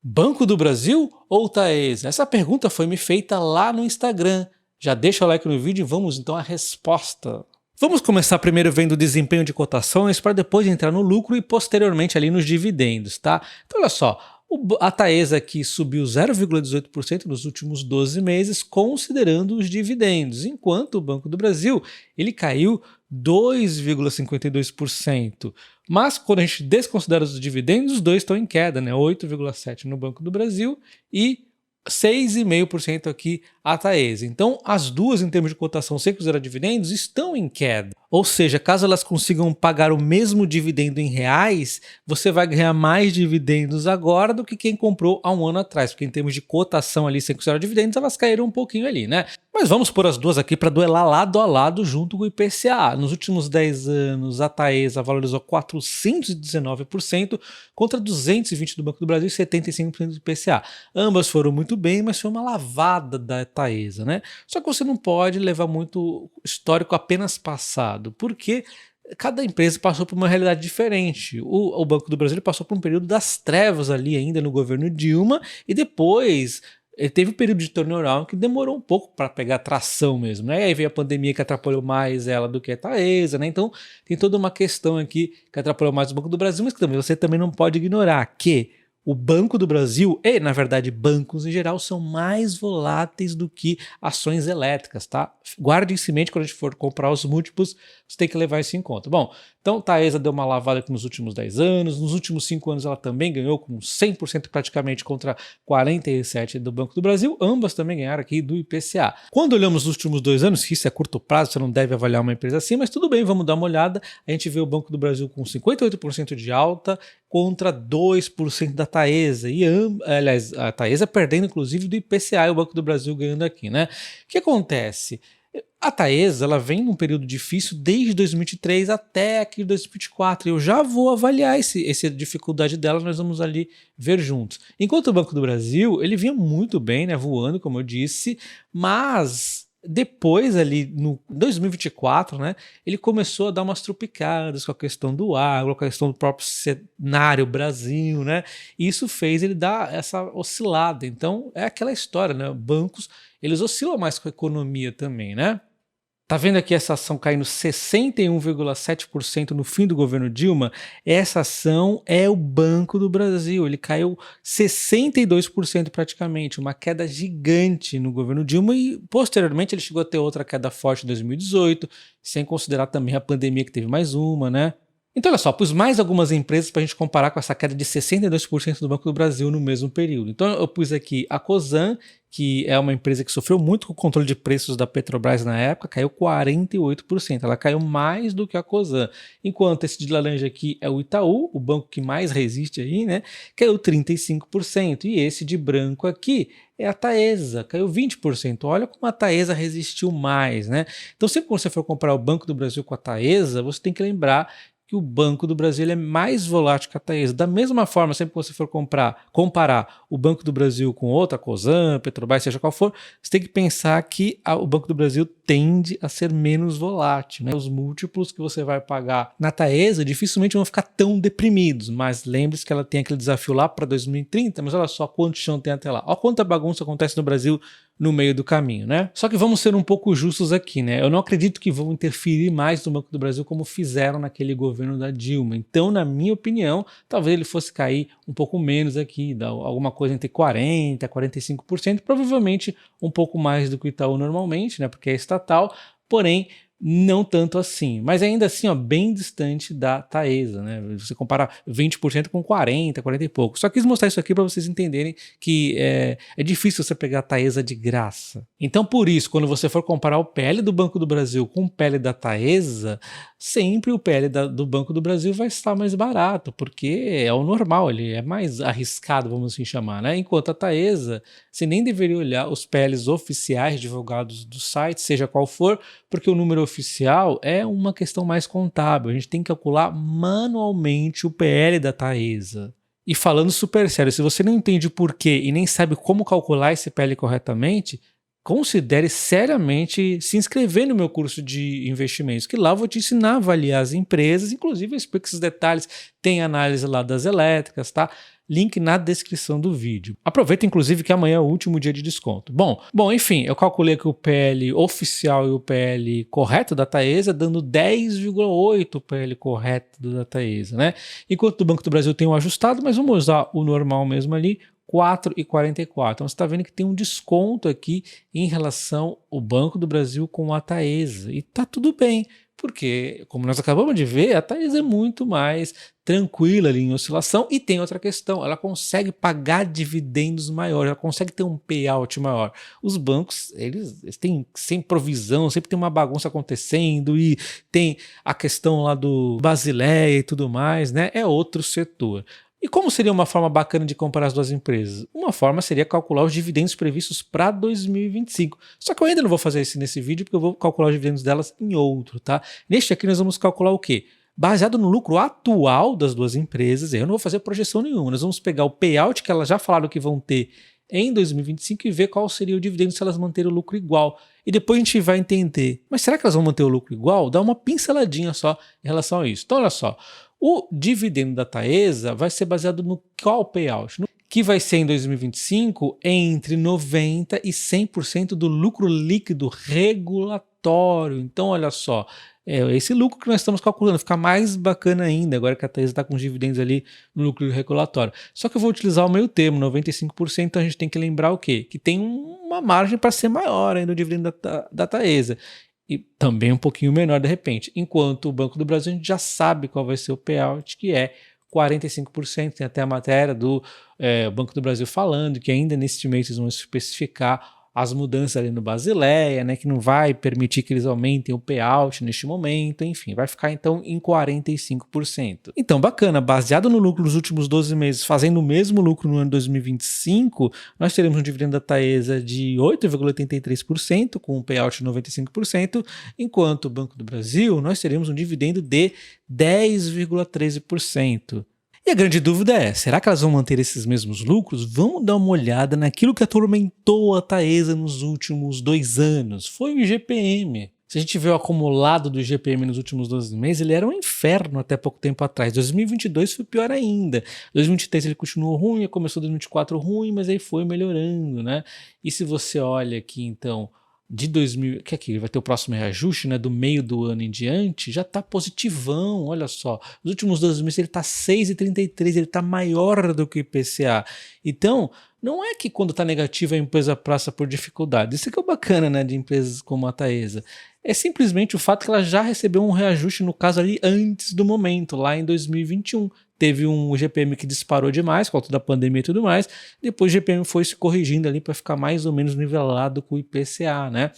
Banco do Brasil ou Taesa? Essa pergunta foi me feita lá no Instagram. Já deixa o like no vídeo e vamos então à resposta. Vamos começar primeiro vendo o desempenho de cotações para depois entrar no lucro e posteriormente ali nos dividendos, tá? Então olha só, a Taesa aqui subiu 0,18% nos últimos 12 meses, considerando os dividendos, enquanto o Banco do Brasil ele caiu 2,52%. Mas quando a gente desconsidera os dividendos, os dois estão em queda, né? 8,7% no Banco do Brasil e 6,5% aqui a Taesa. Então, as duas, em termos de cotação sem considerar dividendos, estão em queda. Ou seja, caso elas consigam pagar o mesmo dividendo em reais, você vai ganhar mais dividendos agora do que quem comprou há um ano atrás, porque em termos de cotação ali, sem considerar dividendos, elas caíram um pouquinho ali, né? Mas vamos pôr as duas aqui para duelar lado a lado junto com o IPCA. Nos últimos 10 anos, a Taesa valorizou 419% contra 220% do Banco do Brasil e 75% do IPCA. Ambas foram muito bem, mas foi uma lavada da Taesa, né? Só que você não pode levar muito histórico apenas passado, porque cada empresa passou por uma realidade diferente. O Banco do Brasil passou por um período das trevas ali ainda no governo Dilma e depois ele teve um período de turnaround que demorou um pouco para pegar tração mesmo, né? E aí veio a pandemia que atrapalhou mais ela do que a Taesa, né? Então tem toda uma questão aqui que atrapalhou mais o Banco do Brasil, mas que também você também não pode ignorar que o Banco do Brasil e, na verdade, bancos em geral são mais voláteis do que ações elétricas, tá? Guarde isso em mente quando a gente for comprar os múltiplos, você tem que levar isso em conta. Bom, então Taesa deu uma lavada aqui nos últimos 10 anos, nos últimos 5 anos ela também ganhou com 100% praticamente contra 47% do Banco do Brasil, ambas também ganharam aqui do IPCA. Quando olhamos os últimos 2 anos, que isso é curto prazo, você não deve avaliar uma empresa assim, mas tudo bem, vamos dar uma olhada. A gente vê o Banco do Brasil com 58% de alta contra 2% da Taesa, e aliás, a Taesa perdendo inclusive do IPCA e o Banco do Brasil ganhando aqui, né? O que acontece? A Taesa ela vem num período difícil desde 2023 até aqui 2024. Eu já vou avaliar essa dificuldade dela, nós vamos ali ver juntos. Enquanto o Banco do Brasil, ele vinha muito bem, né, voando, como eu disse, mas depois ali no 2024, né, ele começou a dar umas trupicadas com a questão do agro, com a questão do próprio cenário Brasil, né, e isso fez ele dar essa oscilada. Então é aquela história, né, bancos eles oscilam mais com a economia também, né. Tá vendo aqui essa ação caindo 61,7% no fim do governo Dilma? Essa ação é o Banco do Brasil, ele caiu 62% praticamente, uma queda gigante no governo Dilma e posteriormente ele chegou a ter outra queda forte em 2018, sem considerar também a pandemia que teve mais uma, né? Então olha só, pus mais algumas empresas para a gente comparar com essa queda de 62% do Banco do Brasil no mesmo período. Então eu pus aqui a Cosan, que é uma empresa que sofreu muito com o controle de preços da Petrobras na época, caiu 48%, ela caiu mais do que a Cosan. Enquanto esse de laranja aqui é o Itaú, o banco que mais resiste aí, né, caiu 35%. E esse de branco aqui é a Taesa, caiu 20%. Olha como a Taesa resistiu mais, né? Então sempre que você for comprar o Banco do Brasil com a Taesa, você tem que lembrar que o Banco do Brasil é mais volátil que a Taesa. Da mesma forma, sempre que você for comparar o Banco do Brasil com outra, Cosan, Petrobras, seja qual for, você tem que pensar que o Banco do Brasil tende a ser menos volátil, né? Os múltiplos que você vai pagar na Taesa dificilmente vão ficar tão deprimidos, mas lembre-se que ela tem aquele desafio lá para 2030, mas olha só quanto chão tem até lá. Olha quanta bagunça acontece no Brasil no meio do caminho, né? Só que vamos ser um pouco justos aqui, né? Eu não acredito que vão interferir mais no Banco do Brasil como fizeram naquele governo da Dilma. Então, na minha opinião, talvez ele fosse cair um pouco menos aqui, alguma coisa entre 40% a 45%, provavelmente um pouco mais do que o Itaú normalmente, né? Porque é estatal, porém não tanto assim, mas ainda assim, ó, bem distante da Taesa, né? Você compara 20% com 40 e pouco. Só quis mostrar isso aqui para vocês entenderem que é difícil você pegar a Taesa de graça. Então, por isso, quando você for comparar o PL do Banco do Brasil com o PL da Taesa, sempre o PL do Banco do Brasil vai estar mais barato, porque é o normal, ele é mais arriscado, vamos assim chamar, né? Enquanto a Taesa, você nem deveria olhar os PLs oficiais divulgados do site, seja qual for, porque o número oficial é uma questão mais contábil, a gente tem que calcular manualmente o PL da Taesa. E falando super sério, se você não entende o porquê e nem sabe como calcular esse PL corretamente, considere seriamente se inscrever no meu curso de investimentos, que lá eu vou te ensinar a avaliar as empresas, inclusive eu explico esses detalhes, tem análise lá das elétricas, tá? link na descrição do vídeo. Aproveita inclusive que amanhã é o último dia de desconto. Bom, enfim, eu calculei aqui o PL oficial e o PL correto da Taesa, dando 10,8 o PL correto da Taesa, né? Enquanto o Banco do Brasil tem um ajustado, mas vamos usar o normal mesmo ali, 4,44. Então você está vendo que tem um desconto aqui em relação ao Banco do Brasil com a Taesa. E tá tudo bem, porque, como nós acabamos de ver, a Taesa é muito mais tranquila ali em oscilação. E tem outra questão, ela consegue pagar dividendos maiores, ela consegue ter um payout maior. Os bancos, eles têm sem provisão, sempre tem uma bagunça acontecendo e tem a questão lá do Basileia e tudo mais, né? É outro setor. E como seria uma forma bacana de comparar as duas empresas? Uma forma seria calcular os dividendos previstos para 2025. Só que eu ainda não vou fazer isso nesse vídeo, porque eu vou calcular os dividendos delas em outro, tá? Neste aqui nós vamos calcular o quê? Baseado no lucro atual das duas empresas, eu não vou fazer projeção nenhuma, nós vamos pegar o payout que elas já falaram que vão ter em 2025 e ver qual seria o dividendo se elas manterem o lucro igual. E depois a gente vai entender, mas será que elas vão manter o lucro igual? Dá uma pinceladinha só em relação a isso. Então olha só, o dividendo da Taesa vai ser baseado no qual payout? Que vai ser em 2025 entre 90% e 100% do lucro líquido regulatório. Então olha só, esse lucro que nós estamos calculando fica mais bacana ainda, agora que a Taesa está com os dividendos ali no lucro regulatório. Só que eu vou utilizar o meio termo, 95%, então a gente tem que lembrar o quê? Que tem uma margem para ser maior ainda o dividendo da Taesa. E também um pouquinho menor de repente. Enquanto o Banco do Brasil a gente já sabe qual vai ser o payout, que é 45%. Tem até a matéria do Banco do Brasil falando que ainda neste mês eles vão especificar as mudanças ali no Basileia, né, que não vai permitir que eles aumentem o payout neste momento, enfim, vai ficar então em 45%. Então, bacana, baseado no lucro dos últimos 12 meses, fazendo o mesmo lucro no ano 2025, nós teremos um dividendo da Taesa de 8,83%, com um payout de 95%, enquanto o Banco do Brasil, nós teremos um dividendo de 10,13%. E a grande dúvida é, será que elas vão manter esses mesmos lucros? Vamos dar uma olhada naquilo que atormentou a Taesa nos últimos 2 anos. Foi o IGPM. Se a gente vê o acumulado do IGPM nos últimos 12 meses, ele era um inferno até pouco tempo atrás. 2022 foi pior ainda. 2023 ele continuou ruim, começou 2024 ruim, mas aí foi melhorando, né? E se você olha aqui, então, de 2000, que aqui vai ter o próximo reajuste, né, do meio do ano em diante, já está positivão, olha só. Nos últimos 12 meses ele está 6,33, ele está maior do que o IPCA. Então, não é que quando está negativo a empresa passa por dificuldade. Isso que é o bacana, né, de empresas como a Taesa. É simplesmente o fato que ela já recebeu um reajuste, no caso ali, antes do momento, lá em 2021. Teve um GPM que disparou demais, com a da pandemia e tudo mais. Depois o GPM foi se corrigindo ali para ficar mais ou menos nivelado com o IPCA, né?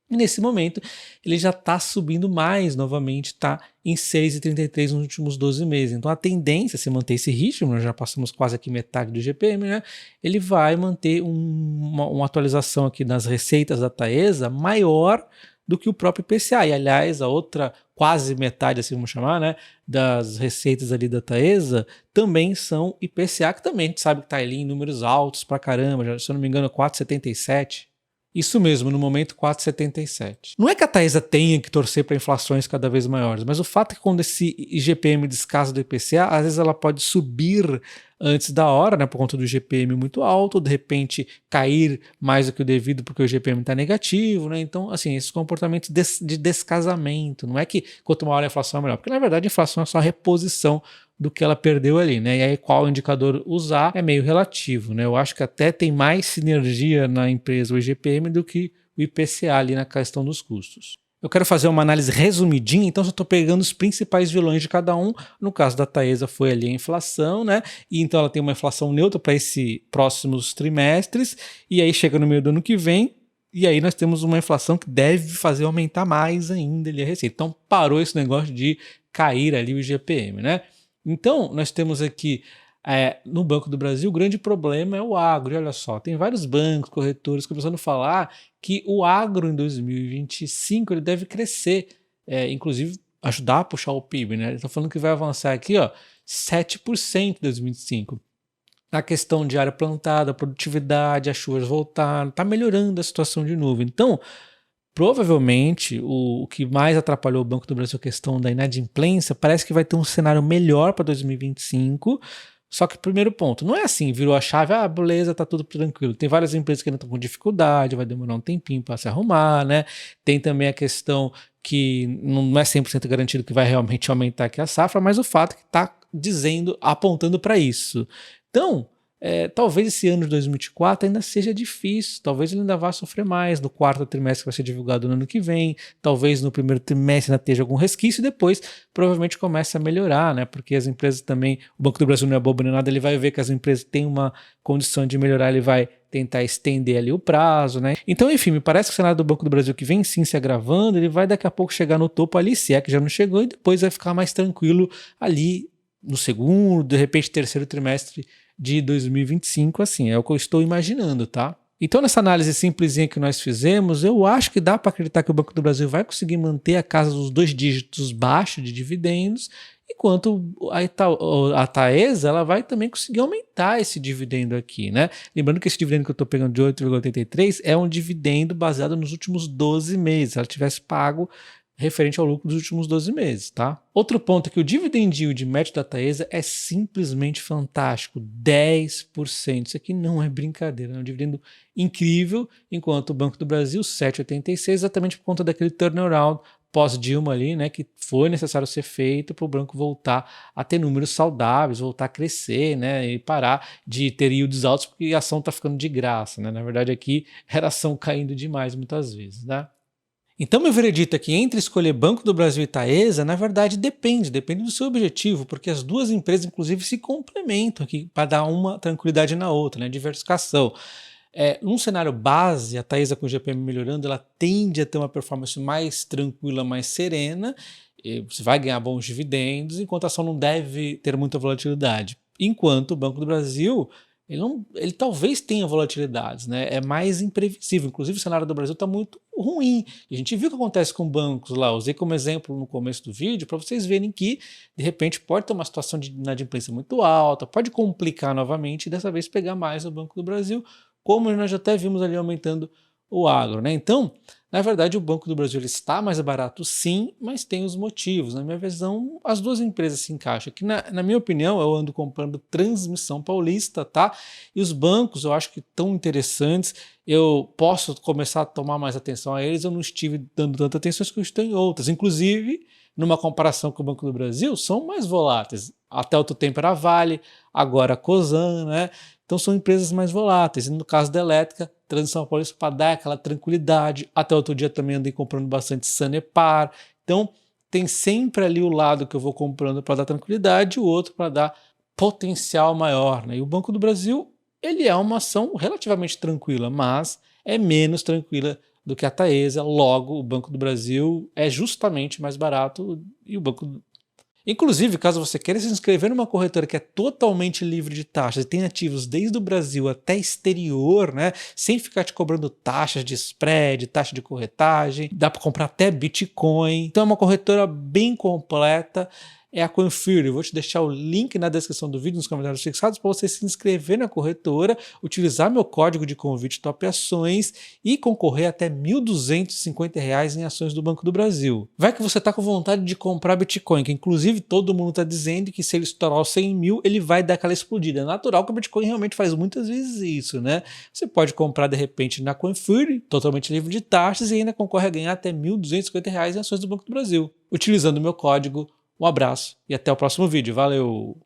E nesse momento ele já está subindo mais novamente, está em 6,33 nos últimos 12 meses. Então a tendência, se manter esse ritmo, nós já passamos quase aqui metade do GPM, né? Ele vai manter uma atualização aqui nas receitas da Taesa maior do que o próprio IPCA. E aliás, a outra quase metade, assim vamos chamar, né, das receitas ali da Taesa também são IPCA, que também a gente sabe que está ali em números altos pra caramba, já, se eu não me engano 4,77. Isso mesmo, no momento 4,77. Não é que a Taesa tenha que torcer para inflações cada vez maiores, mas o fato é que quando esse IGPM descasa do IPCA, às vezes ela pode subir antes da hora, né, por conta do IGPM muito alto, de repente cair mais do que o devido porque o IGPM está negativo, né? Então, assim, esses comportamentos de descasamento, não é que quanto maior a inflação é melhor, porque na verdade a inflação é só a reposição do que ela perdeu ali, né? E aí qual indicador usar é meio relativo, né? Eu acho que até tem mais sinergia na empresa o IGPM do que o IPCA ali na questão dos custos. Eu quero fazer uma análise resumidinha, então só estou pegando os principais vilões de cada um. No caso da Taesa foi ali a inflação, né? E então ela tem uma inflação neutra para esses próximos trimestres, e aí chega no meio do ano que vem, e aí nós temos uma inflação que deve fazer aumentar mais ainda ali a receita. Então parou esse negócio de cair ali o IGPM, né? Então, nós temos aqui no Banco do Brasil, o grande problema é o agro. E olha só, tem vários bancos, corretores começando a falar que o agro em 2025 ele deve crescer, inclusive ajudar a puxar o PIB, né? Eles estão falando que vai avançar aqui, ó, 7% em 2025. A questão de área plantada, produtividade, as chuvas voltaram, está melhorando a situação de novo. Então, provavelmente, o que mais atrapalhou o Banco do Brasil, a questão da inadimplência, parece que vai ter um cenário melhor para 2025, Só que primeiro ponto, não é assim, virou a chave, ah, beleza, tá tudo tranquilo. Tem várias empresas que ainda estão com dificuldade, vai demorar um tempinho para se arrumar, né? Tem também a questão que não é 100% garantido que vai realmente aumentar aqui a safra, mas o fato é que está dizendo, apontando para isso. Então, talvez esse ano de 2024 ainda seja difícil, talvez ele ainda vá sofrer mais no quarto trimestre que vai ser divulgado no ano que vem, talvez no primeiro trimestre ainda esteja algum resquício e depois provavelmente comece a melhorar, né? Porque as empresas também, o Banco do Brasil não é bobo nem nada, ele vai ver que as empresas têm uma condição de melhorar, ele vai tentar estender ali o prazo, né? Então, enfim, me parece que o cenário do Banco do Brasil que vem sim se agravando, ele vai daqui a pouco chegar no topo ali, se é que já não chegou, e depois vai ficar mais tranquilo ali no segundo, de repente terceiro trimestre de 2025, assim, é o que eu estou imaginando, tá? Então, nessa análise simplesinha que nós fizemos, eu acho que dá para acreditar que o Banco do Brasil vai conseguir manter a casa dos 2 dígitos baixos de dividendos, enquanto a Taesa ela vai também conseguir aumentar esse dividendo aqui, né? Lembrando que esse dividendo que eu estou pegando de 8,83 é um dividendo baseado nos últimos 12 meses. Se ela tivesse pago referente ao lucro dos últimos 12 meses, tá? Outro ponto é que o dividend yield médio da Taesa é simplesmente fantástico, 10%. Isso aqui não é brincadeira, é um dividendo incrível, enquanto o Banco do Brasil, 7,86, exatamente por conta daquele turnaround pós-Dilma ali, né, que foi necessário ser feito para o banco voltar a ter números saudáveis, voltar a crescer, né, e parar de ter yields altos porque a ação está ficando de graça, né? Na verdade aqui era ação caindo demais muitas vezes, né? Então, meu veredito é que entre escolher Banco do Brasil e Taesa, na verdade, depende do seu objetivo, porque as duas empresas, inclusive, se complementam aqui para dar uma tranquilidade na outra, né? Diversificação. Num cenário base, a Taesa com o GPM melhorando, ela tende a ter uma performance mais tranquila, mais serena, e você vai ganhar bons dividendos, enquanto a ação não deve ter muita volatilidade. Enquanto o Banco do Brasil ele talvez tenha volatilidades, né? É mais imprevisível. Inclusive, o cenário do Brasil está muito ruim. A gente viu o que acontece com bancos lá. Usei como exemplo no começo do vídeo para vocês verem que, de repente, pode ter uma situação de inadimplência muito alta, pode complicar novamente e dessa vez pegar mais o Banco do Brasil, como nós já até vimos ali aumentando o agro, né? Então, na verdade, o Banco do Brasil ele está mais barato sim, mas tem os motivos. Na minha visão, as duas empresas se encaixam. Aqui, na minha opinião, eu ando comprando Transmissão Paulista, tá? E os bancos eu acho que tão interessantes, eu posso começar a tomar mais atenção a eles, eu não estive dando tanta atenção que eu estou em outras. Inclusive, numa comparação com o Banco do Brasil, são mais voláteis. Até outro tempo era Vale, agora a Cosan, né? Então são empresas mais voláteis. E no caso da elétrica, Transmissão Paulista para dar aquela tranquilidade. Até outro dia também andei comprando bastante Sanepar. Então tem sempre ali o lado que eu vou comprando para dar tranquilidade e o outro para dar potencial maior, né? E o Banco do Brasil, ele é uma ação relativamente tranquila, mas é menos tranquila do que a Taesa. Logo, o Banco do Brasil é justamente mais barato e o Banco. Inclusive, caso você queira se inscrever numa corretora que é totalmente livre de taxas e tem ativos desde o Brasil até exterior, né, sem ficar te cobrando taxas de spread, taxa de corretagem, dá para comprar até Bitcoin. Então é uma corretora bem completa. É a CoinFury. Eu vou te deixar o link na descrição do vídeo, nos comentários fixados, para você se inscrever na corretora, utilizar meu código de convite Top Ações e concorrer até R$ 1.250 em ações do Banco do Brasil. Vai que você está com vontade de comprar Bitcoin, que inclusive todo mundo está dizendo que se ele estourar os 100 mil, ele vai dar aquela explodida. É natural que o Bitcoin realmente faz muitas vezes isso, né? Você pode comprar de repente na CoinFury, totalmente livre de taxas, e ainda concorre a ganhar até R$ 1.250 em ações do Banco do Brasil, utilizando o meu código. Um abraço e até o próximo vídeo. Valeu!